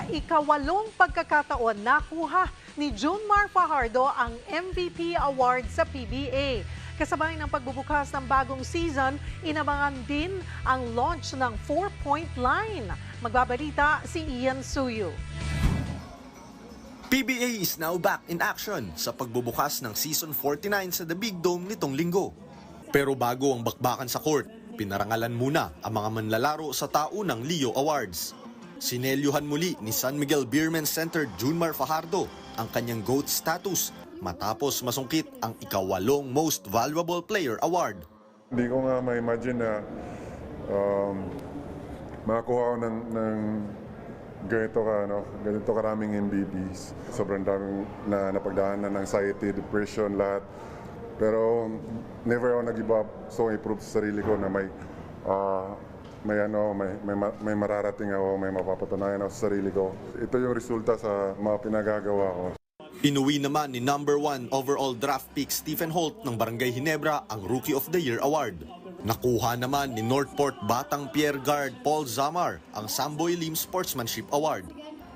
ikawalong pagkakataon nakuha ni Junmar Fajardo ang MVP award sa PBA. Kasabay ng pagbubukas ng bagong season, inabangan din ang launch ng 4-point line. Magbabalita si Ian Suyu. PBA is now back in action sa pagbubukas ng Season 49 sa The Big Dome nitong linggo. Pero bago ang bakbakan sa court, pinarangalan muna ang mga manlalaro sa taunang Leo Awards. Sinelyuhan muli ni San Miguel Beermen center Junmar Fajardo ang kanyang GOAT status matapos masungkit ang ikawalong Most Valuable Player Award. Hindi ko nga ma-imagine na makakuha ako ng ganito karaming MVPs. Sobrang daming na napagdaanan ng anxiety, depression, lahat. Pero never ako nag-give up. So i-prove sa sarili ko na may mararating ako, may mapapatunayan ako sa sarili ko. Ito yung resulta sa mga pinagagawa ko. Inuwi naman ni number 1 overall draft pick Stephen Holt ng Barangay Ginebra ang Rookie of the Year Award. Nakuha naman ni Northport Batang Pierre Guard Paul Zamar ang Samboy Lim Sportsmanship Award.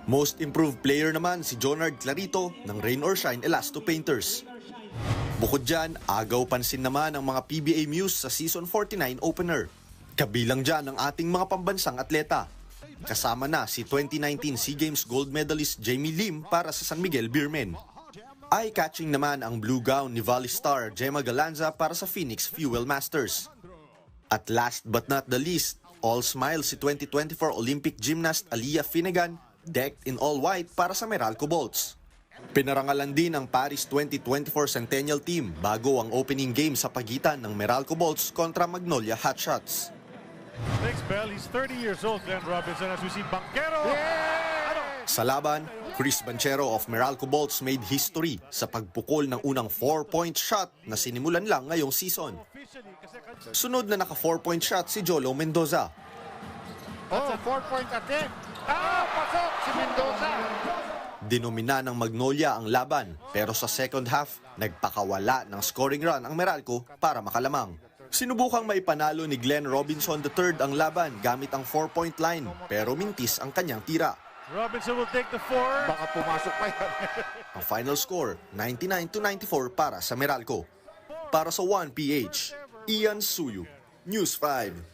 Most Improved Player naman si Jonard Clarito ng Rain or Shine Elasto Painters. Bukod dyan, agaw pansin naman ang mga PBA Muse sa Season 49 opener. Kabilang dyan ang ating mga pambansang atleta. Kasama na si 2019 SEA Games gold medalist Jamie Lim para sa San Miguel Beermen. Eye-catching naman ang blue gown ni Valley Star Gemma Galanza para sa Phoenix Fuel Masters. At last but not the least, all smiles si 2024 Olympic gymnast Aliyah Finnegan, decked in all white para sa Meralco Bolts. Pinarangalan din ang Paris 2024 Centennial Team bago ang opening game sa pagitan ng Meralco Bolts kontra Magnolia Hotshots. Next bell, he's 30 years old, Glenn Robinson, as we see Banquero. Sa laban, Chris Banchero of Meralco Bolts made history sa pagpukol ng unang 4-point shot na sinimulan lang ngayong season. Sunod na naka 4-point shot si Jolo Mendoza. Oh, 4-point attempt. Pasok si Mendoza. Dinomina ng Magnolia ang laban, pero sa second half, nagpakawala ng scoring run ang Meralco para makalamang. Sinubukang maipanalo ni Glenn Robinson III ang laban gamit ang 4-point line, pero mintis ang kanyang tira. Robinson will take the 4. Baka pumasok pa yan. Ang final score, 99-94 para sa Meralco. Para sa 1PH, Ian Suyu, News 5.